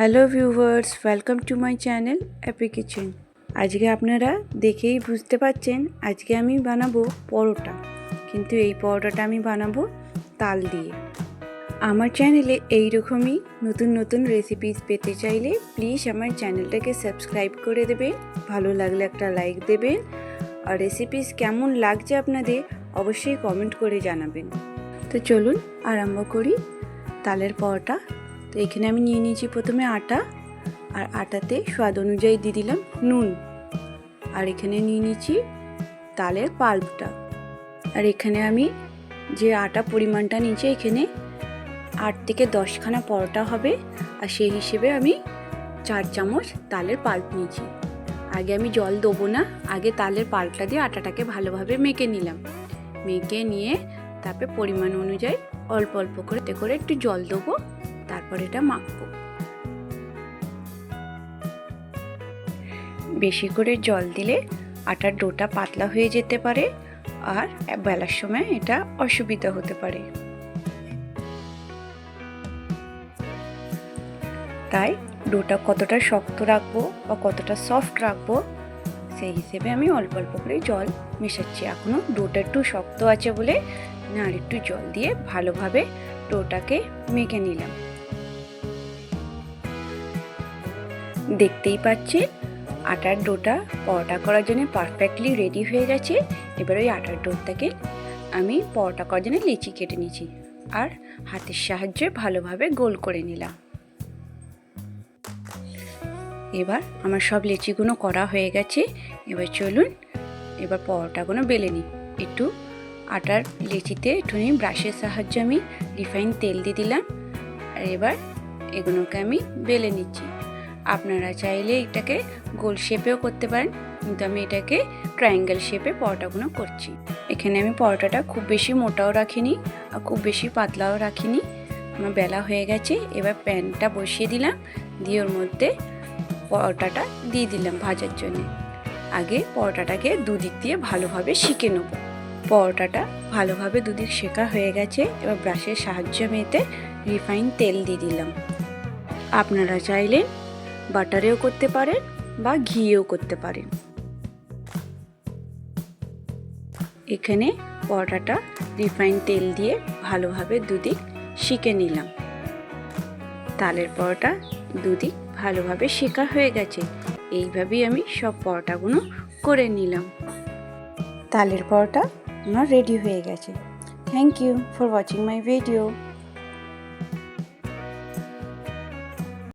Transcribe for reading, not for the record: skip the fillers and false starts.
Hello viewers, welcome to my channel Appy kitchen. আজকে আপনারা দেখেই বুঝতে পারছেন আজকে আমি বানাবো পরোটা, কিন্তু এই পরোটাটা আমি বানাবো তাল দিয়ে। আমার চ্যানেলে এই রকমই নতুন নতুন রেসিপিস পেতে চাইলে প্লিজ আমার চ্যানেলটাকে সাবস্ক্রাইব করে দেবেন, ভালো লাগলে একটা লাইক দেবেন, আর রেসিপিস কেমন লাগছে আপনাদের অবশ্যই কমেন্ট করে জানাবেন। তো চলুন আরম্ভ করি তালের পরোটা। তো এখানে আমি নিয়ে নিয়েছি প্রথমে আটা, আর আটাতে স্বাদ অনুযায়ী দিয়ে দিলাম নুন, আর এখানে নিয়ে নিয়েছি তালের পাল্পটা। আর এখানে আমি যে আটা পরিমাণটা নিয়েছি এখানে 8 থেকে 10খানা পরোটা হবে, আর সেই হিসেবে আমি 4 চামচ তালের পাল্প নিয়েছি। আগে আমি জল দেবো না, আগে তালের পাল্পটা দিয়ে আটাটাকে ভালোভাবে মেখে নিলাম। মেখে নিয়ে তারপরে পরিমাণ অনুযায়ী অল্প অল্প করে একটু জল দেবো, তারপর এটা মাখবো। বেশি করে জল দিলে আটার ডোটা পাতলা হয়ে যেতে পারে, আর বেলার সময় এটা অসুবিধা হতে পারে। তাই ডোটা কতটা শক্ত রাখবো বা কতটা সফট রাখবো সেই হিসেবে আমি অল্প অল্প করে জল মেশাচ্ছি। এখনো ডোটা একটু শক্ত আছে বলে না আর একটু জল দিয়ে ভালোভাবে ডোটাকে মেখে নিলাম। দেখতেই পাচ্ছেন আটার ডোটা পরোটা করার জন্য পারফেক্টলি রেডি হয়ে গেছে। এবার ওই আটার ডোটাকে আমি পরোটা করার জন্য লেচি কেটে নিয়েছি, আর হাতের সাহায্যে ভালোভাবে গোল করে নিলাম। এবার আমার সব লেচিগুলো করা হয়ে গেছে। এবার চলুন এবার পরোটাগুলো বেলে নিই। একটু আটার লেচিতে একটুখানি ব্রাশের সাহায্যে আমি রিফাইন তেল দিয়ে দিলাম, আর এবার এগুলোকে আমি বেলে নিচ্ছি। আপনারা চাইলে এটাকে গোল শেপেও করতে পারেন, কিন্তু আমি এটাকে ট্রায়াঙ্গেল শেপে পরোটাগুলো করছি। এখানে আমি পরোটাটা খুব বেশি মোটাও রাখিনি আর খুব বেশি পাতলাও রাখিনি। আমার বেলা হয়ে গেছে। এবার প্যানটা বসিয়ে দিলাম, দিয়ে ওর মধ্যে পরোটাটা দিয়ে দিলাম ভাজার জন্য। আগে পরোটাটাকে দুদিক দিয়ে ভালোভাবে সেঁকে নেব। পরোটাটা ভালোভাবে দুদিক সেঁকা হয়ে গেছে। এবার ব্রাশের সাহায্যে আমি এতে রিফাইন তেল দিয়ে দিলাম। আপনারা চাইলে বাটারেও করতে পারেন বা ঘিয়েও করতে পারেন। এখানে পরোটাটা রিফাইন তেল দিয়ে ভালোভাবে দুদিক সেঁকে নিলাম। তালের পরোটা দুদিক ভালোভাবে সেঁকা হয়ে গেছে। এইভাবেই আমি সব পরোটাগুলো করে নিলাম। তালের পরোটা আমার রেডি হয়ে গেছে। Thank you for watching my video.